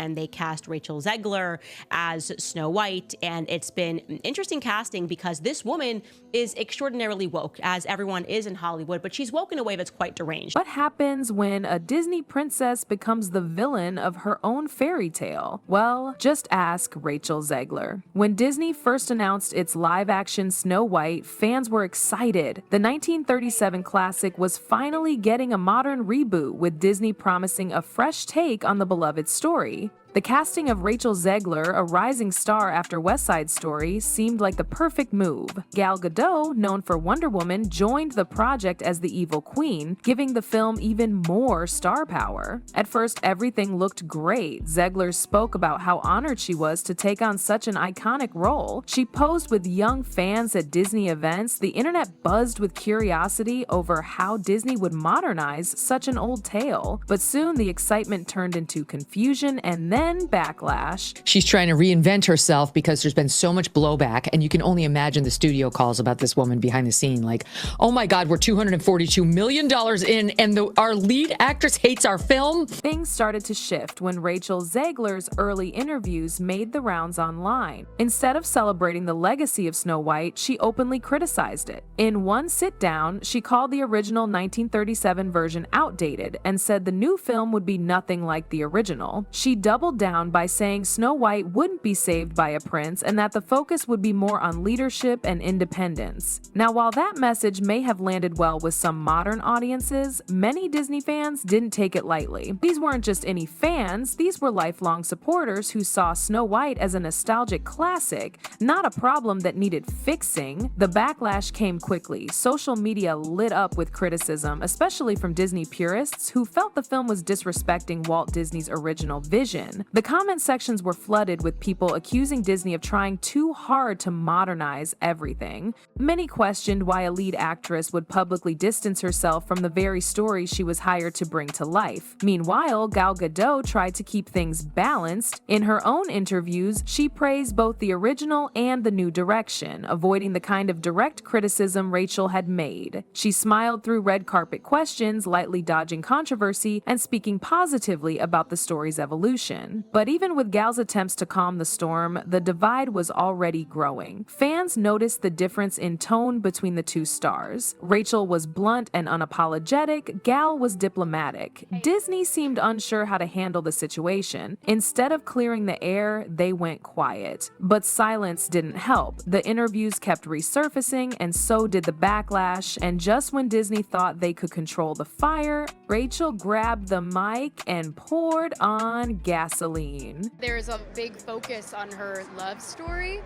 and they cast Rachel Zegler as Snow White. And it's been interesting casting because this woman is extraordinarily woke, as everyone is in Hollywood, but she's woke in a way that's quite deranged. What happens when a Disney princess becomes the villain of her own fairy tale? Well, just ask Rachel Zegler. When Disney first announced its live-action Snow White, fans were excited. The 1937 classic was finally getting a modern reboot, with Disney promising a fresh take on the beloved story. The casting of Rachel Zegler, a rising star after West Side Story, seemed like the perfect move. Gal Gadot, known for Wonder Woman, joined the project as the evil queen, giving the film even more star power. At first, everything looked great. Zegler spoke about how honored she was to take on such an iconic role. She posed with young fans at Disney events. The internet buzzed with curiosity over how Disney would modernize such an old tale. But soon the excitement turned into confusion and then backlash. She's trying to reinvent herself because there's been so much blowback, and you can only imagine the studio calls about this woman behind the scene. Like, oh my God, we're $242 million in, and our lead actress hates our film. Things started to shift when Rachel Zegler's early interviews made the rounds online. Instead of celebrating the legacy of Snow White, she openly criticized it. In one sit-down, she called the original 1937 version outdated and said the new film would be nothing like the original. She doubled down by saying Snow White wouldn't be saved by a prince and that the focus would be more on leadership and independence. Now, while that message may have landed well with some modern audiences, many Disney fans didn't take it lightly. These weren't just any fans, these were lifelong supporters who saw Snow White as a nostalgic classic, not a problem that needed fixing. The backlash came quickly. Social media lit up with criticism, especially from Disney purists who felt the film was disrespecting Walt Disney's original vision. The comment sections were flooded with people accusing Disney of trying too hard to modernize everything. Many questioned why a lead actress would publicly distance herself from the very story she was hired to bring to life. Meanwhile, Gal Gadot tried to keep things balanced. In her own interviews, she praised both the original and the new direction, avoiding the kind of direct criticism Rachel had made. She smiled through red carpet questions, lightly dodging controversy and speaking positively about the story's evolution. But even with Gal's attempts to calm the storm, the divide was already growing. Fans noticed the difference in tone between the two stars. Rachel was blunt and unapologetic, Gal was diplomatic. Disney seemed unsure how to handle the situation. Instead of clearing the air, they went quiet. But silence didn't help. The interviews kept resurfacing, and so did the backlash. And just when Disney thought they could control the fire, Rachel grabbed the mic and poured on gasoline. There's a big focus on her love story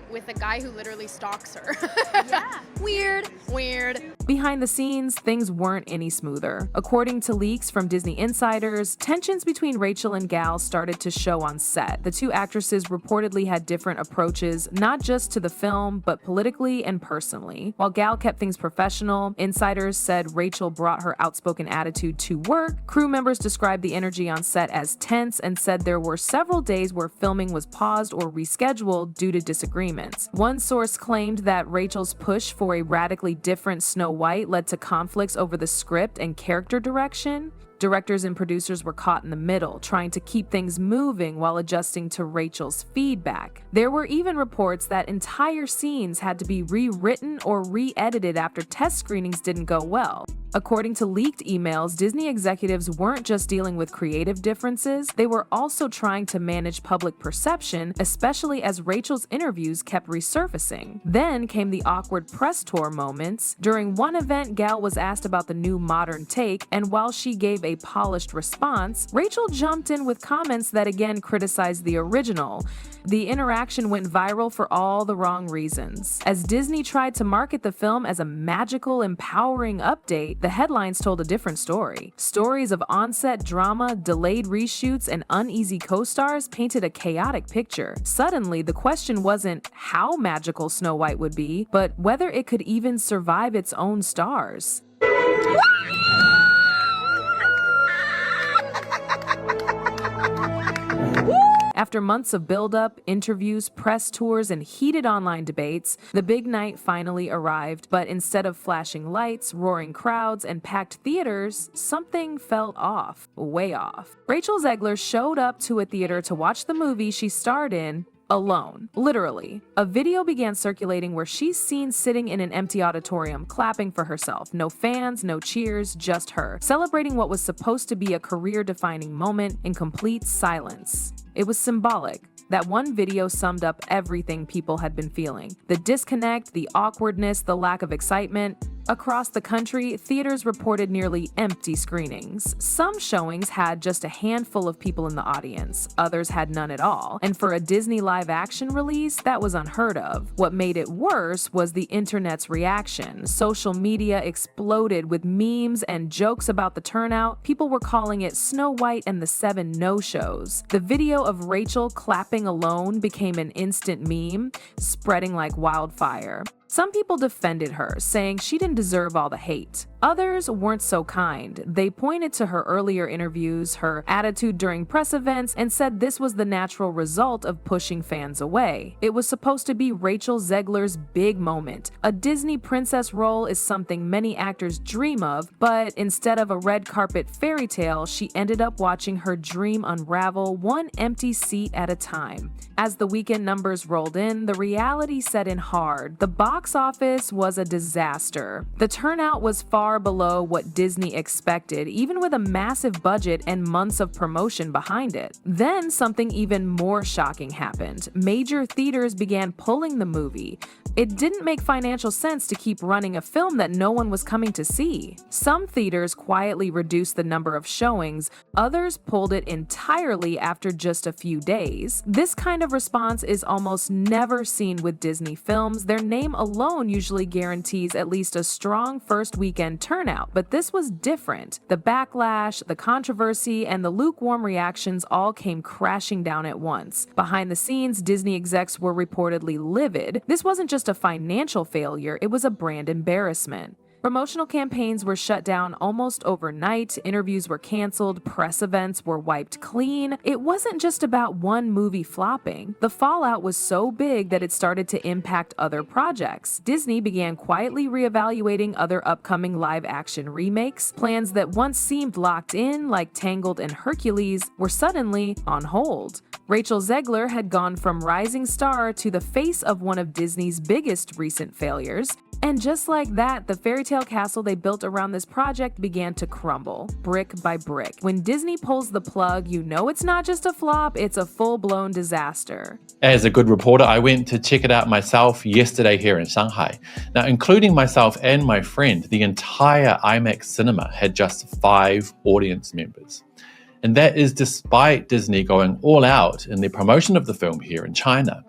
with a guy who literally stalks her. Yeah. Weird. Behind the scenes, things weren't any smoother. According to leaks from Disney insiders, tensions between Rachel and Gal started to show on set. The two actresses reportedly had different approaches, not just to the film, but politically and personally. While Gal kept things professional, insiders said Rachel brought her outspoken attitude to work. Crew members described the energy on set as tense and said there were several days where filming was paused or rescheduled due to disagreements. One source claimed that Rachel's push for a radically different Snow White led to conflicts over the script and character direction. Directors and producers were caught in the middle, trying to keep things moving while adjusting to Rachel's feedback. There were even reports that entire scenes had to be rewritten or re-edited after test screenings didn't go well. According to leaked emails, Disney executives weren't just dealing with creative differences, they were also trying to manage public perception, especially as Rachel's interviews kept resurfacing. Then came the awkward press tour moments. During one event, Gal was asked about the new modern take, and while she gave a polished response, Rachel jumped in with comments that again criticized the original. The interaction went viral for all the wrong reasons. As Disney tried to market the film as a magical, empowering update, the headlines told a different story. Stories of on-set drama, delayed reshoots, and uneasy co-stars painted a chaotic picture. Suddenly, the question wasn't how magical Snow White would be, but whether it could even survive its own stars. After months of build-up, interviews, press tours, and heated online debates, the big night finally arrived, but instead of flashing lights, roaring crowds, and packed theaters, something felt off, way off. Rachel Zegler showed up to a theater to watch the movie she starred in alone, literally. A video began circulating where she's seen sitting in an empty auditorium, clapping for herself. No fans, no cheers, just her, celebrating what was supposed to be a career-defining moment in complete silence. It was symbolic. That one video summed up everything people had been feeling. The disconnect, the awkwardness, the lack of excitement. Across the country, theaters reported nearly empty screenings. Some showings had just a handful of people in the audience, others had none at all. And for a Disney live-action release, that was unheard of. What made it worse was the internet's reaction. Social media exploded with memes and jokes about the turnout. People were calling it Snow White and the Seven No-Shows. The video of Rachel clapping alone became an instant meme, spreading like wildfire. Some people defended her, saying she didn't deserve all the hate. Others weren't so kind. They pointed to her earlier interviews, her attitude during press events, and said this was the natural result of pushing fans away. It was supposed to be Rachel Zegler's big moment. A Disney princess role is something many actors dream of, but instead of a red carpet fairy tale, she ended up watching her dream unravel one empty seat at a time. As the weekend numbers rolled in, the reality set in hard. The box office was a disaster. The turnout was far below what Disney expected, even with a massive budget and months of promotion behind it. Then something even more shocking happened. Major theaters began pulling the movie. It didn't make financial sense to keep running a film that no one was coming to see. Some theaters quietly reduced the number of showings, others pulled it entirely after just a few days. This kind of response is almost never seen with Disney films. Their name alone usually guarantees at least a strong first weekend turnout, but this was different. The backlash, the controversy, and the lukewarm reactions all came crashing down at once. Behind the scenes, Disney execs were reportedly livid. This wasn't just a financial failure, it was a brand embarrassment. Promotional campaigns were shut down almost overnight, interviews were canceled, press events were wiped clean. It wasn't just about one movie flopping. The fallout was so big that it started to impact other projects. Disney began quietly reevaluating other upcoming live-action remakes. Plans that once seemed locked in, like Tangled and Hercules, were suddenly on hold. Rachel Zegler had gone from rising star to the face of one of Disney's biggest recent failures. And just like that, the fairytale castle they built around this project began to crumble, brick by brick. When Disney pulls the plug, you know it's not just a flop, it's a full-blown disaster. As a good reporter, I went to check it out myself yesterday here in Shanghai. Now, including myself and my friend, the entire IMAX cinema had just 5 audience members. And that is despite Disney going all out in their promotion of the film here in China.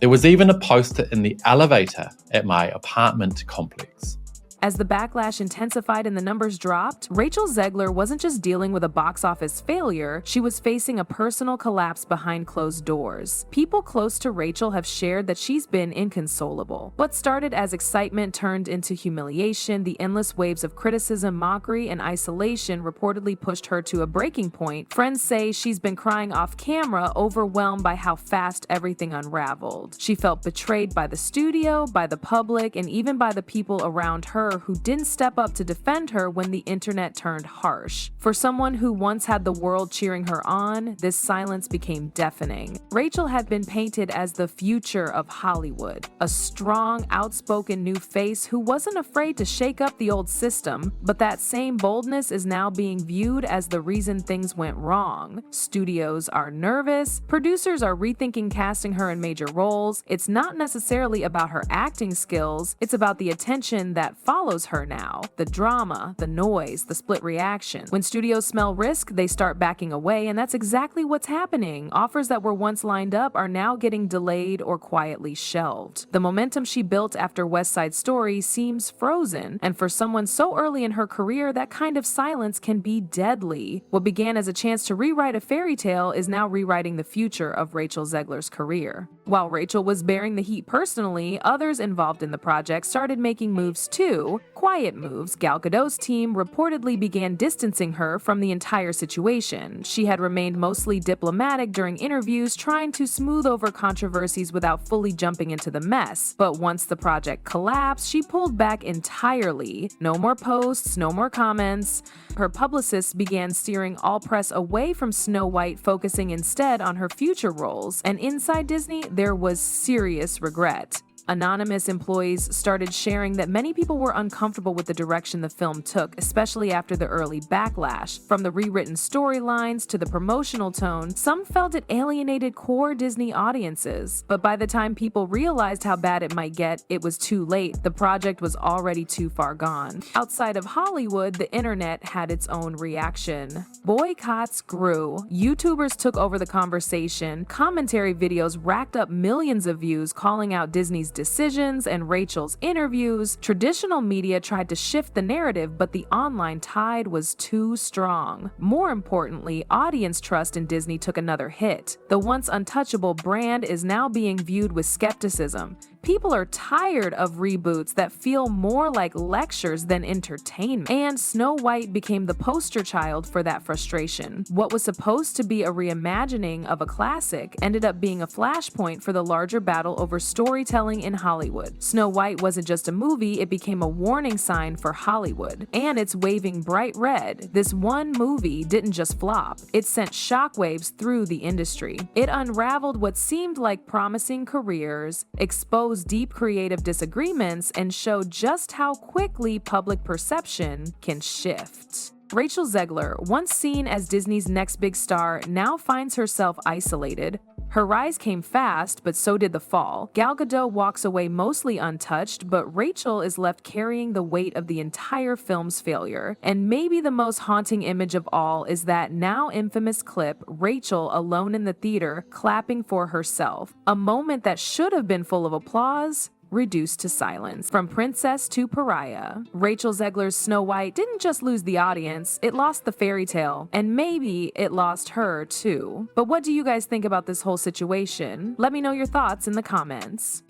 There was even a poster in the elevator at my apartment complex. As the backlash intensified and the numbers dropped, Rachel Zegler wasn't just dealing with a box office failure, she was facing a personal collapse behind closed doors. People close to Rachel have shared that she's been inconsolable. What started as excitement turned into humiliation. The endless waves of criticism, mockery, and isolation reportedly pushed her to a breaking point. Friends say she's been crying off camera, overwhelmed by how fast everything unraveled. She felt betrayed by the studio, by the public, and even by the people around her who didn't step up to defend her when the internet turned harsh. For someone who once had the world cheering her on, this silence became deafening. Rachel had been painted as the future of Hollywood, a strong, outspoken new face who wasn't afraid to shake up the old system, but that same boldness is now being viewed as the reason things went wrong. Studios are nervous, producers are rethinking casting her in major roles. It's not necessarily about her acting skills, it's about the attention that follows her now. The drama, the noise, the split reaction. When studios smell risk, they start backing away, and that's exactly what's happening. Offers that were once lined up are now getting delayed or quietly shelved. The momentum she built after West Side Story seems frozen, and for someone so early in her career, that kind of silence can be deadly. What began as a chance to rewrite a fairy tale is now rewriting the future of Rachel Zegler's career. While Rachel was bearing the heat personally, others involved in the project started making moves too. Quiet moves. Gal Gadot's team reportedly began distancing her from the entire situation. She had remained mostly diplomatic during interviews, trying to smooth over controversies without fully jumping into the mess. But once the project collapsed, she pulled back entirely. No more posts, no more comments. Her publicists began steering all press away from Snow White, focusing instead on her future roles. And inside Disney, there was serious regret. Anonymous employees started sharing that many people were uncomfortable with the direction the film took, especially after the early backlash. From the rewritten storylines to the promotional tone, some felt it alienated core Disney audiences. But by the time people realized how bad it might get, it was too late. The project was already too far gone. Outside of Hollywood, the internet had its own reaction. Boycotts grew. YouTubers took over the conversation. Commentary videos racked up millions of views, calling out Disney's decisions and Rachel's interviews. Traditional media tried to shift the narrative, but the online tide was too strong. More importantly, audience trust in Disney took another hit. The once untouchable brand is now being viewed with skepticism. People are tired of reboots that feel more like lectures than entertainment. And Snow White became the poster child for that frustration. What was supposed to be a reimagining of a classic ended up being a flashpoint for the larger battle over storytelling in Hollywood. Snow White wasn't just a movie, it became a warning sign for Hollywood. And it's waving bright red. This one movie didn't just flop, it sent shockwaves through the industry. It unraveled what seemed like promising careers, exposed deep creative disagreements, and showed just how quickly public perception can shift. Rachel Zegler, once seen as Disney's next big star, now finds herself isolated. Her rise came fast, but so did the fall. Gal Gadot walks away mostly untouched, but Rachel is left carrying the weight of the entire film's failure. And maybe the most haunting image of all is that now infamous clip, Rachel alone in the theater, clapping for herself. A moment that should have been full of applause, reduced to silence. From princess to pariah, Rachel Zegler's Snow White didn't just lose the audience, it lost the fairy tale, and maybe it lost her too. But what do you guys think about this whole situation? Let me know your thoughts in the comments.